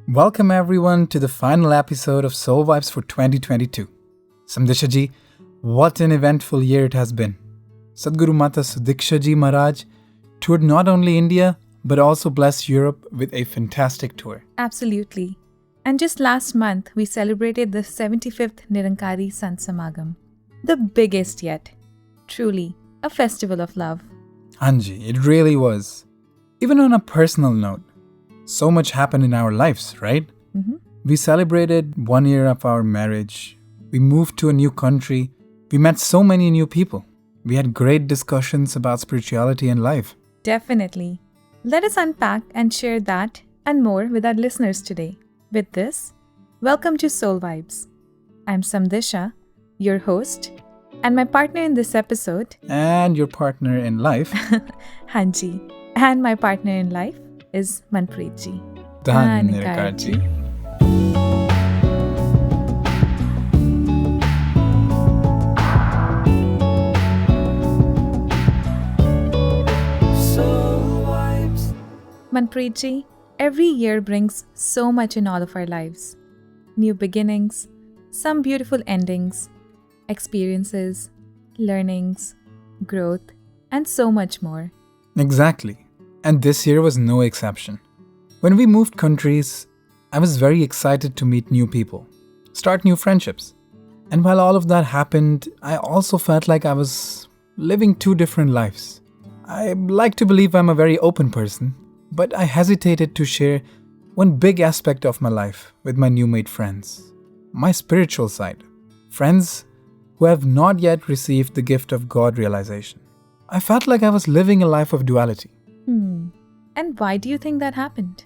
Welcome everyone to the final episode of Soul Vibes for 2022. Samdisha ji, what an eventful year it has been. Satguru Mata Sudiksha ji Maharaj toured not only India but also blessed Europe with a fantastic tour. Absolutely. And just last month, we celebrated the 75th Nirankari Sant Samagam. The biggest yet. Truly, a festival of love. Hanji, it really was. Even on a personal note, so much happened in our lives, right? Mm-hmm. We celebrated 1 year of our marriage. We moved to a new country. We met so many new people. We had great discussions about spirituality and life. Definitely. Let us unpack and share that and more with our listeners today. With this, welcome to Soul Vibes. I'm Samdisha, your host, and my partner in this episode. And your partner in life. Hanji. And my partner in life is Manpreet ji. Sant Nirankari ji. Manpreet ji, every year brings so much in all of our lives. New beginnings, some beautiful endings, experiences, learnings, growth, and so much more. Exactly. And this year was no exception. When we moved countries, I was very excited to meet new people, start new friendships. And while all of that happened, I also felt like I was living two different lives. I like to believe I'm a very open person, but I hesitated to share one big aspect of my life with my new made friends. My spiritual side. Friends who have not yet received the gift of God realization. I felt like I was living a life of duality. And why do you think that happened?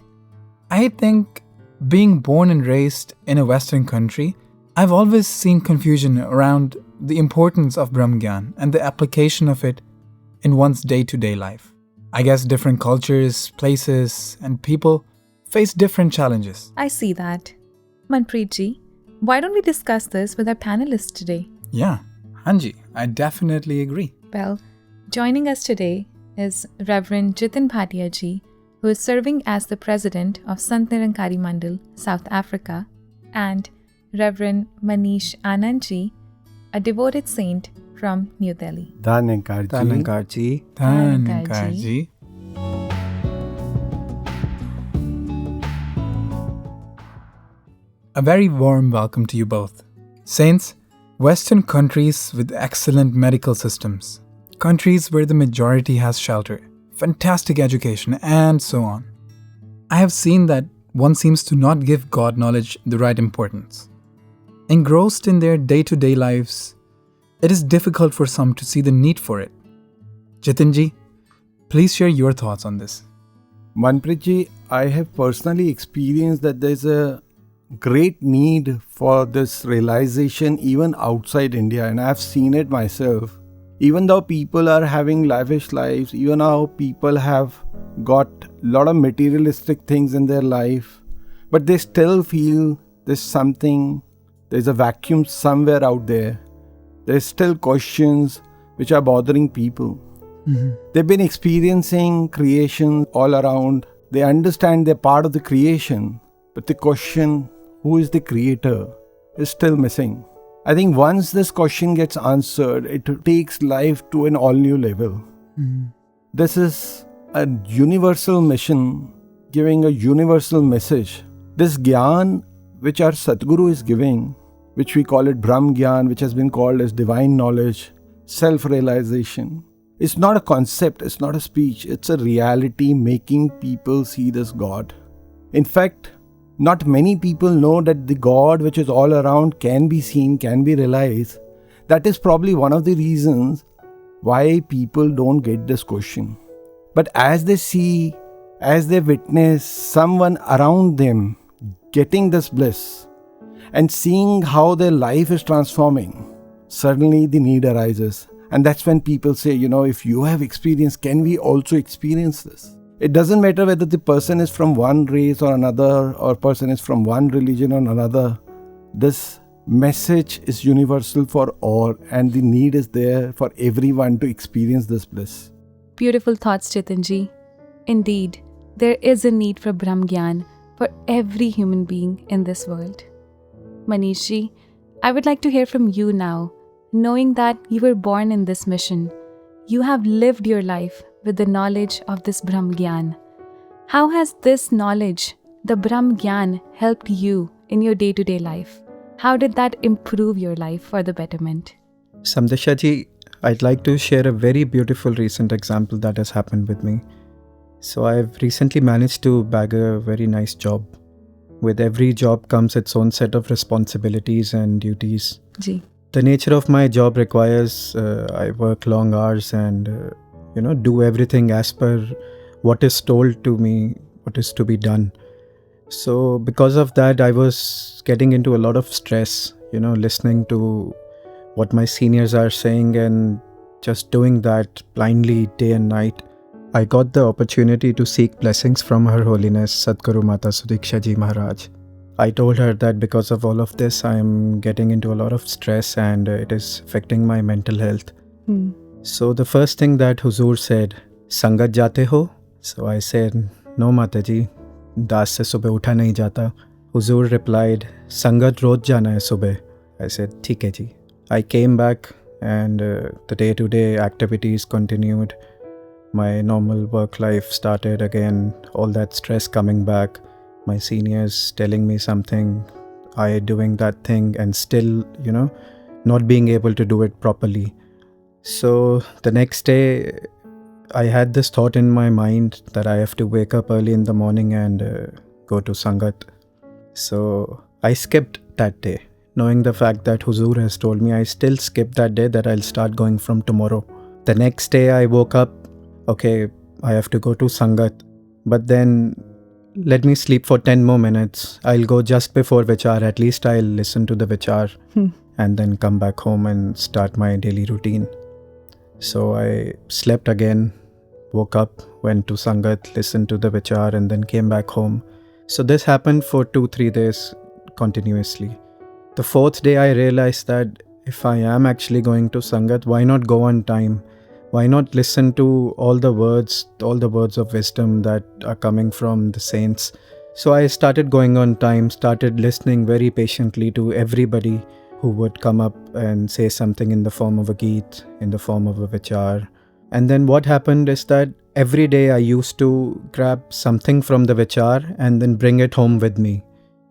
I think being born and raised in a Western country, I've always seen confusion around the importance of Brahmgyan and the application of it in one's day-to-day life. I guess different cultures, places, and people face different challenges. I see that. Manpreet ji, why don't we discuss this with our panelists today? Yeah, Hanji, I definitely agree. Well, joining us today is Reverend Jatin ji, who is serving as the president of Sant Nirankari Mandal, South Africa, and Reverend Manish Anand ji, a devoted saint from New Delhi. Sant Nirankari ji. Sant Nirankari ji. A very warm welcome to you both. Saints, Western countries with excellent medical systems, countries where the majority has shelter, fantastic education, and so on. I have seen that one seems to not give God knowledge the right importance. Engrossed in their day-to-day lives, it is difficult for some to see the need for it. Jatinji, please share your thoughts on this. Manpreet ji, I have personally experienced that there's a great need for this realization even outside India, and I've seen it myself. Even though people are having lavish lives, even though people have got a lot of materialistic things in their life, but they still feel there's a vacuum somewhere out there. There's still questions which are bothering people. Mm-hmm. They've been experiencing creation all around. They understand they're part of the creation, but the question, who is the creator, is still missing. I think once this question gets answered, it takes life to an all-new level. Mm-hmm. This is a universal mission, giving a universal message. This Gyan, which our Satguru is giving, which we call it Brahm Gyan, which has been called as divine knowledge, self-realization, it's not a concept, it's not a speech, it's a reality making people see this God. In fact, not many people know that the God which is all around can be seen, can be realized. That is probably one of the reasons why people don't get this question. But as they see, as they witness someone around them getting this bliss and seeing how their life is transforming, suddenly the need arises. And that's when people say, if you have experience, can we also experience this? It doesn't matter whether the person is from one race or another, or person is from one religion or another. This message is universal for all, and the need is there for everyone to experience this bliss. Beautiful thoughts, Jatinji. Indeed, there is a need for Brahm Gyan for every human being in this world. Manishji, I would like to hear from you now, knowing that you were born in this mission. You have lived your life with the knowledge of this Brahm Gyan. How has this knowledge, the Brahm Gyan, helped you in your day-to-day life? How did that improve your life for the betterment? Samdisha ji, I'd like to share a very beautiful recent example that has happened with me. So I've recently managed to bag a very nice job. With every job comes its own set of responsibilities and duties. Ji. The nature of my job requires I work long hours and do everything as per what is told to me, what is to be done. So because of that, I was getting into a lot of stress, listening to what my seniors are saying and just doing that blindly day and night. I got the opportunity to seek blessings from Her Holiness Satguru Mata Sudiksha ji Maharaj. I told her that because of all of this, I am getting into a lot of stress and it is affecting my mental health. So the first thing that Huzur said, Sangat jate ho? So I said, no Mataji, das se subah utha nahi jata. Huzur replied, Sangat roz jana hai subah. I said, theek hai ji. I came back and the day-to-day activities continued. My normal work life started again, all that stress coming back. My seniors telling me something, I doing that thing and still, not being able to do it properly. So the next day, I had this thought in my mind that I have to wake up early in the morning and go to Sangat. So I skipped that day. Knowing the fact that Huzur has told me, I still skipped that day, that I'll start going from tomorrow. The next day I woke up, okay, I have to go to Sangat. But then let me sleep for 10 more minutes. I'll go just before Vichar. At least I'll listen to the Vichar and then come back home and start my daily routine. So I slept again, woke up, went to Sangat, listened to the Vichar and then came back home. So this happened for 2-3 days continuously. The fourth day I realized that if I am actually going to Sangat, why not go on time? Why not listen to all the words of wisdom that are coming from the saints? So I started going on time, started listening very patiently to everybody who would come up and say something in the form of a Geet, in the form of a Vichar. And then what happened is that every day I used to grab something from the Vichar and then bring it home with me.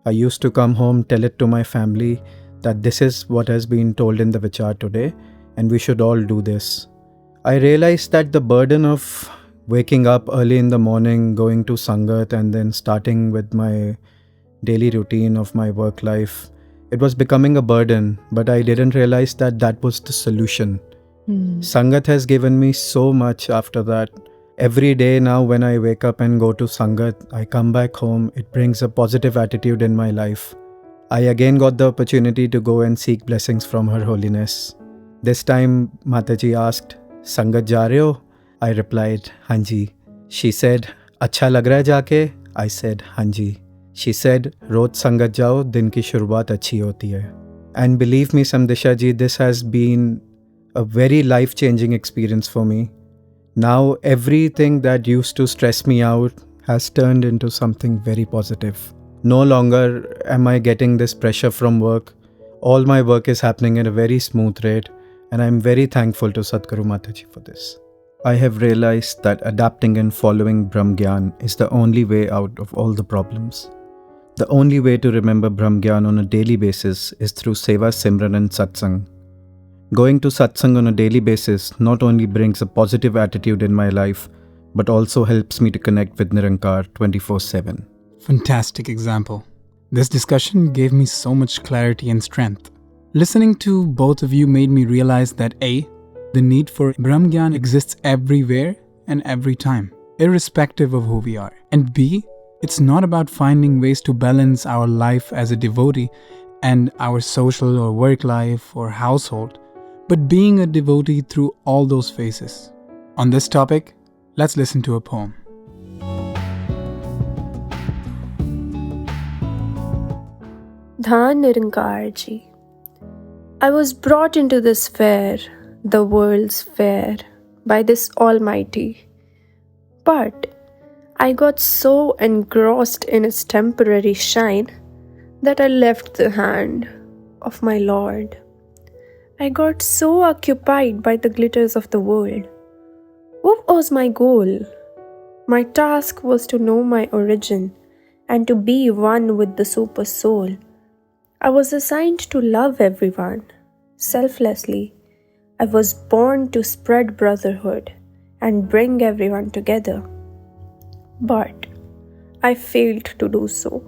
I used to come home, tell it to my family that this is what has been told in the Vichar today and we should all do this. I realized that the burden of waking up early in the morning, going to Sangat and then starting with my daily routine of my work life, it was becoming a burden, but I didn't realize that that was the solution. Sangat has given me so much after that. Every day now when I wake up and go to Sangat, I come back home, it brings a positive attitude in my life. I again got the opportunity to go and seek blessings from Her Holiness. This time Mataji asked, Sangat ja rahe ho? I replied, Hanji. She said, Acha lag raha hai jaake? I said, Hanji. She said, Roz Sangat jao, din ki shuruaat achhi hoti hai. And believe me, Samdisha ji, this has been a very life-changing experience for me. Now everything that used to stress me out has turned into something very positive. No longer am I getting this pressure from work. All my work is happening at a very smooth rate. And I'm very thankful to Satguru Mataji for this. I have realized that adapting and following Brahm Gyan is the only way out of all the problems. The only way to remember Brahm Gyan on a daily basis is through Seva, Simran and Satsang. Going to Satsang on a daily basis not only brings a positive attitude in my life, but also helps me to connect with Nirankar 24/7. Fantastic example. This discussion gave me so much clarity and strength. Listening to both of you made me realize that A, the need for Brahm Gyan exists everywhere and every time, irrespective of who we are. And B, it's not about finding ways to balance our life as a devotee and our social or work life or household, but being a devotee through all those phases. On this topic, let's listen to a poem. Sant Nirankari. I was brought into this fair, the world's fair, by this Almighty. But I got so engrossed in its temporary shine that I left the hand of my Lord. I got so occupied by the glitters of the world. What was my goal? My task was to know my origin and to be one with the Super Soul. I was assigned to love everyone, selflessly. I was born to spread brotherhood and bring everyone together. But I failed to do so.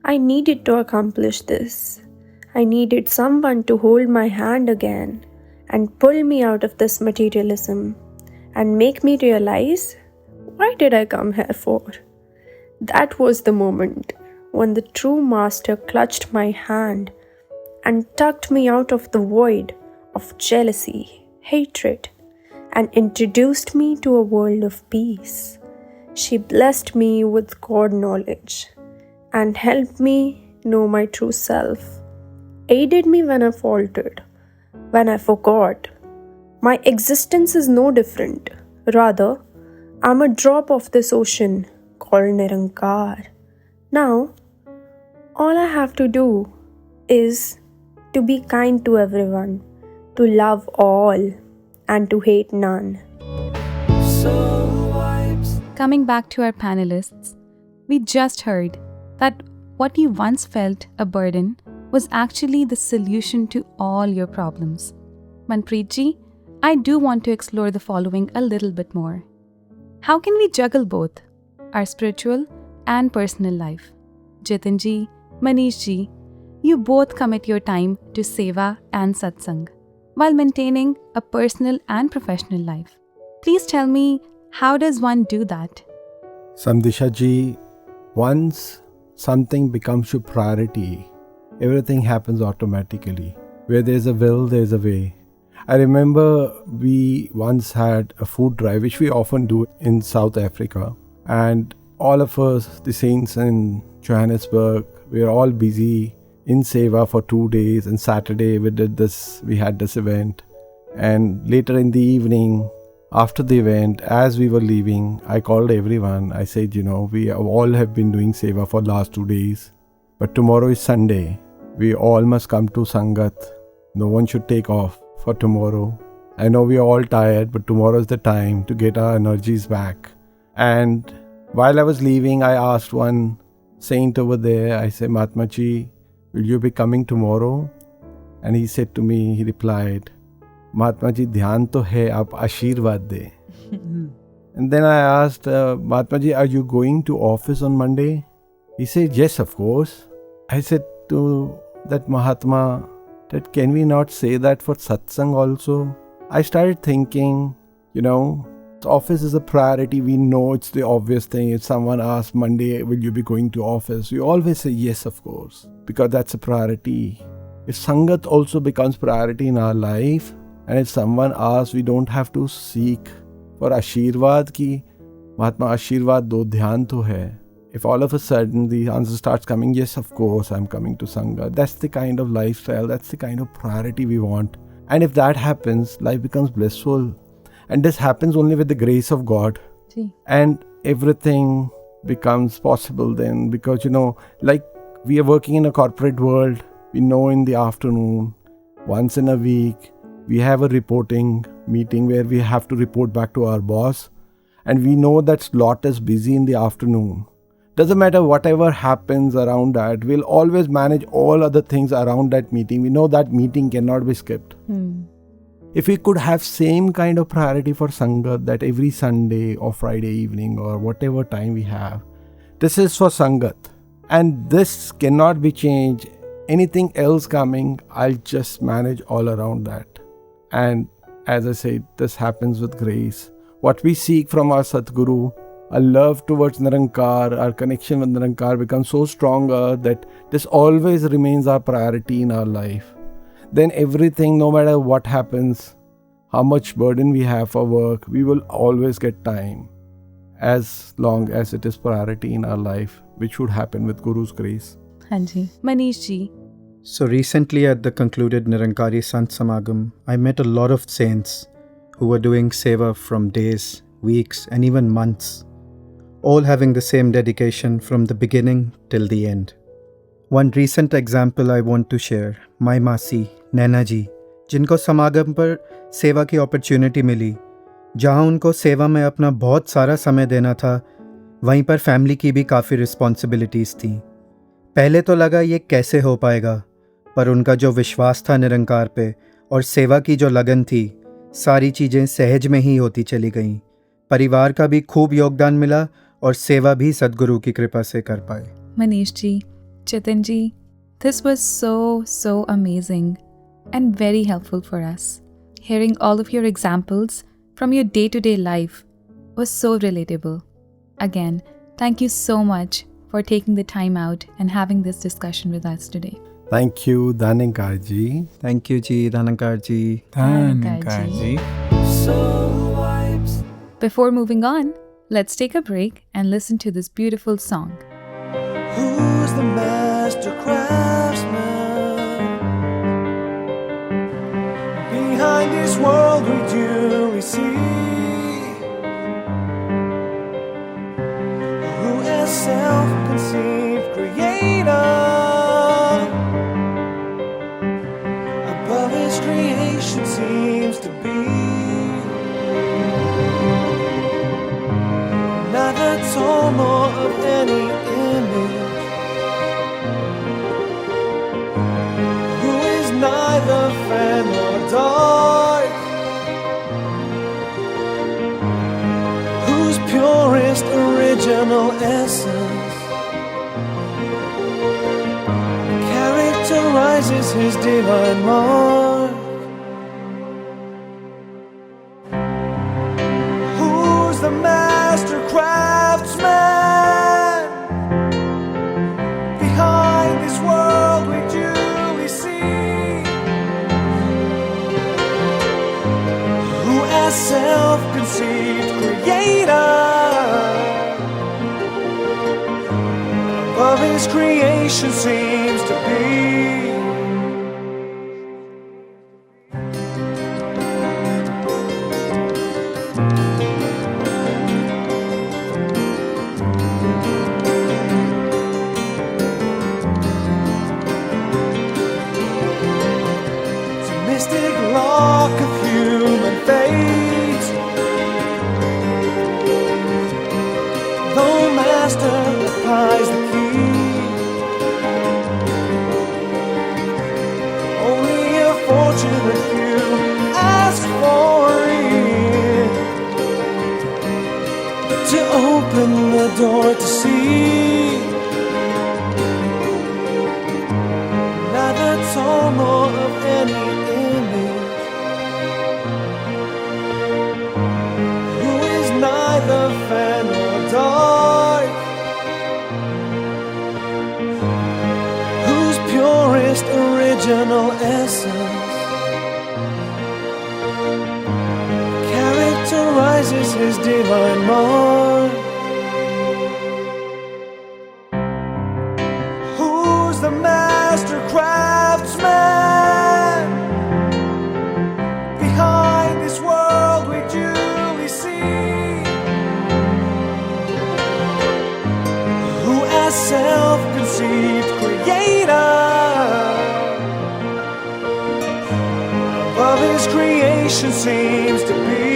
I needed to accomplish this. I needed someone to hold my hand again and pull me out of this materialism and make me realize, why did I come here for? That was the moment when the true master clutched my hand and tugged me out of the void of jealousy, hatred, and introduced me to a world of peace. She blessed me with God knowledge and helped me know my true self, aided me when I faltered, when I forgot. My existence is no different. Rather, I'm a drop of this ocean called Nirankar. Now, all I have to do is to be kind to everyone, to love all, and to hate none. Coming back to our panelists, we just heard that what you once felt a burden was actually the solution to all your problems. Manpreet ji, I do want to explore the following a little bit more. How can we juggle both our spiritual and personal life? Jatin ji, Manish ji, you both commit your time to seva and satsang while maintaining a personal and professional life. Please tell me, how does one do that? Samdisha ji, once something becomes your priority, everything happens automatically. Where there's a will, there's a way. I remember we once had a food drive, which we often do in South Africa. And all of us, the saints in Johannesburg, we were all busy in Seva for 2 days. And Saturday we had this event. And later in the evening, after the event, as we were leaving, I called everyone. I said, we all have been doing Seva for last 2 days. But tomorrow is Sunday. We all must come to Sangat. No one should take off for tomorrow. I know we are all tired, but tomorrow is the time to get our energies back. And while I was leaving, I asked one saint over there, I said, Mahatma ji, will you be coming tomorrow? And he said to me, he replied, Mahatma ji, dhyan to hai, aap ashirwad de. And then I asked, Mahatma ji, are you going to office on Monday? He said, yes, of course. I said to that Mahatma, that can we not say that for satsang also? I started thinking, office is a priority. We know it's the obvious thing. If someone asks Monday, will you be going to office? We always say yes, of course, because that's a priority. If Sangat also becomes priority in our life, and if someone asks, we don't have to seek for Ashirwad ki, Mahatma Ashirwad do, dhyan to hai. If all of a sudden the answer starts coming, yes, of course, I'm coming to Sangha. That's the kind of lifestyle, that's the kind of priority we want. And if that happens, life becomes blissful. And this happens only with the grace of God. Gee. And everything becomes possible then, because, like we are working in a corporate world, we know in the afternoon, once in a week, we have a reporting meeting where we have to report back to our boss. And we know that slot is busy in the afternoon. Doesn't matter whatever happens around that, we'll always manage all other things around that meeting. We know that meeting cannot be skipped. If we could have same kind of priority for Sangat, that every Sunday or Friday evening or whatever time we have, this is for Sangat. And this cannot be changed. Anything else coming, I'll just manage all around that. And as I said, this happens with grace. What we seek from our Satguru, our love towards Nirankar, our connection with Nirankar becomes so stronger that this always remains our priority in our life. Then everything, no matter what happens, how much burden we have for work, we will always get time as long as it is priority in our life, which would happen with Guru's grace. Hanji. Manish ji. So recently at the concluded Nirankari Sant Samagam, I met a lot of saints who were doing seva from days, weeks and even months. all having the same dedication from the beginning till the end. One recent example I want to share, my Masi, Naina ji, जिनको समागम पर सेवा की opportunity मिली, जहां उनको सेवा में अपना बहुत सारा समय देना था, वहीं पर फैमिली की भी काफ़ी रिस्पॉन्सिबिलिटीज़ थी। पहले तो लगा ये कैसे हो पाएगा, पर उनका जो विश्वास था निरंकार पे और सेवा की जो लगन थी, सारी चीज़ें सहज में ही होती चली गईं। परिवार का भी खूब योगदान मिला और सेवा भी सद्गुरु की कृपा से कर पाए। Manish ji, Jatin ji, this was so amazing and very helpful for us. Hearing all of your examples from your day-to-day life was so relatable. Again, thank you so much for taking the time out and having this discussion with us today. Thank you, Dhanankar ji. Thank you ji, Dhanankar ji. Dhanankar ji. Before moving on, let's take a break and listen to this beautiful song. Who's the master craftsman? Behind this world we duly see. Who as self-conceived creator, above his creation seems to be. Neither tall nor of any image, who is neither fair nor dark, whose purest original essence characterizes his divine mark. Who's the master craftsman? Behind this world we duly see. Who as self-conceived creator, above his creation seems to be. Mystic lock of human fate, though master applies the key, only a fortunate few ask for it, to open the door to see. Neither tall nor of any image, who is neither fair nor dark, whose purest original essence characterizes his divine mark. Who's the master craftsman? Behind this world we duly see. Who as self-conceived creator, above his creation seems to be.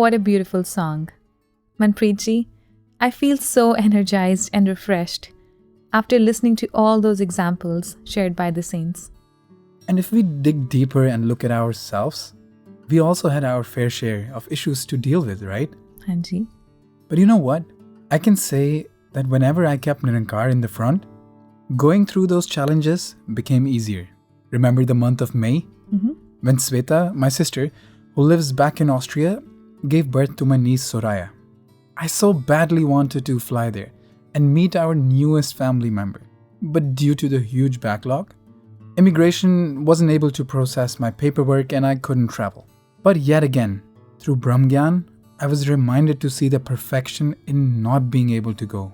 What a beautiful song. Manpreet ji, I feel so energized and refreshed after listening to all those examples shared by the saints. And if we dig deeper and look at ourselves, we also had our fair share of issues to deal with, right? Hanji. But you know what? I can say that whenever I kept Nirankar in the front, going through those challenges became easier. Remember the month of May? When Sweta, my sister, who lives back in Austria, gave birth to my niece Soraya. I so badly wanted to fly there and meet our newest family member. But due to the huge backlog, immigration wasn't able to process my paperwork and I couldn't travel. But yet again, through Brahmgyan, I was reminded to see the perfection in not being able to go.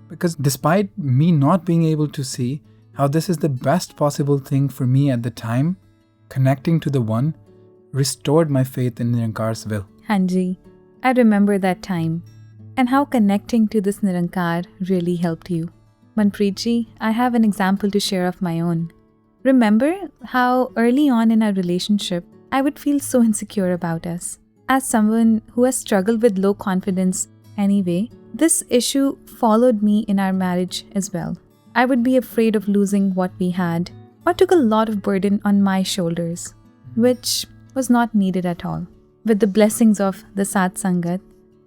Because despite me not being able to see how this is the best possible thing for me at the time, connecting to the One restored my faith in Nirankar's will. Hanji, I remember that time and how connecting to this Nirankar really helped you. Manpreet ji, I have an example to share of my own. Remember how early on in our relationship, I would feel so insecure about us. As someone who has struggled with low confidence anyway, this issue followed me in our marriage as well. I would be afraid of losing what we had, or took a lot of burden on my shoulders, which was not needed at all. With the blessings of the Sat Sangat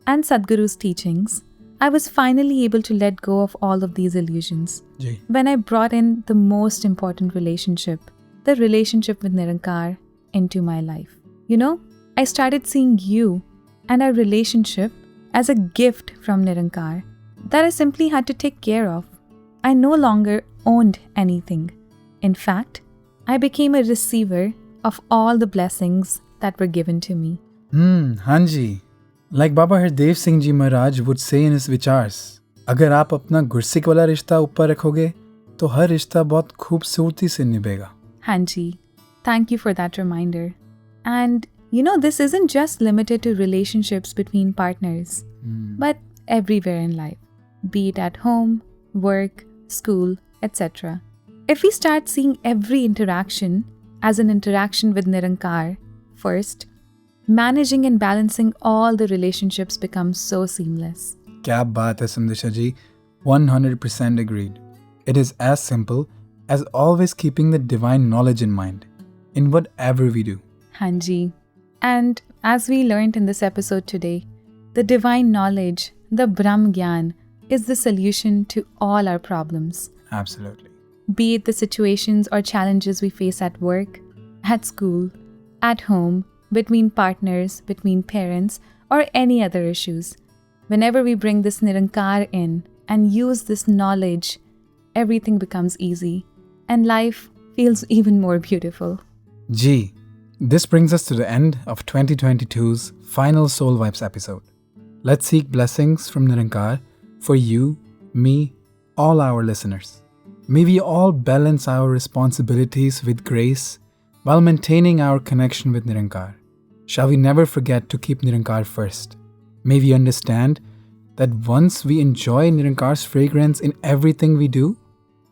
and Sadguru's teachings, I was finally able to let go of all of these illusions. When I brought in the most important relationship, the relationship with Nirankar, into my life. You know, I started seeing you and our relationship as a gift from Nirankar that I simply had to take care of. I no longer owned anything. In fact, I became a receiver of all the blessings that were given to me. Hanji. Like Baba Hardev Singh Ji Maharaj would say in his vichars, अगर आप अपना गुरसिक वाला रिश्ता ऊपर रखोगे, तो हर रिश्ता बहुत खूबसूरती से निभेगा. Hanji, thank you for that reminder. And you know, this isn't just limited to relationships between partners, but everywhere in life, be it at home, work, school, etc. If we start seeing every interaction as an interaction with Nirankar first, managing and balancing all the relationships becomes so seamless. क्या बात है Samdisha ji, 100% agreed. It is as simple as always keeping the divine knowledge in mind in whatever we do. Hanji. And as we learned in this episode today, the divine knowledge, the Brahm Gyan, is the solution to all our problems. Absolutely. Be it the situations or challenges we face at work, at school, at home, between partners, between parents, or any other issues. Whenever we bring this Nirankar in and use this knowledge, everything becomes easy and life feels even more beautiful. Gee, this brings us to the end of 2022's final Soul Vibes episode. Let's seek blessings from Nirankar for you, me, all our listeners. May we all balance our responsibilities with grace while maintaining our connection with Nirankar. Shall we never forget to keep Nirankar first? May we understand that once we enjoy Nirankar's fragrance in everything we do,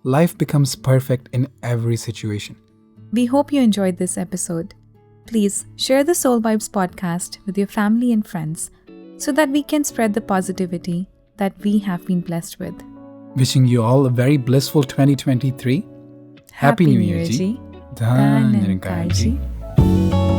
life becomes perfect in every situation. We hope you enjoyed this episode. Please share the Soul Vibes podcast with your family and friends so that we can spread the positivity that we have been blessed with. Wishing you all a very blissful 2023. Happy New Year, ji. Dhan Nirankar ji.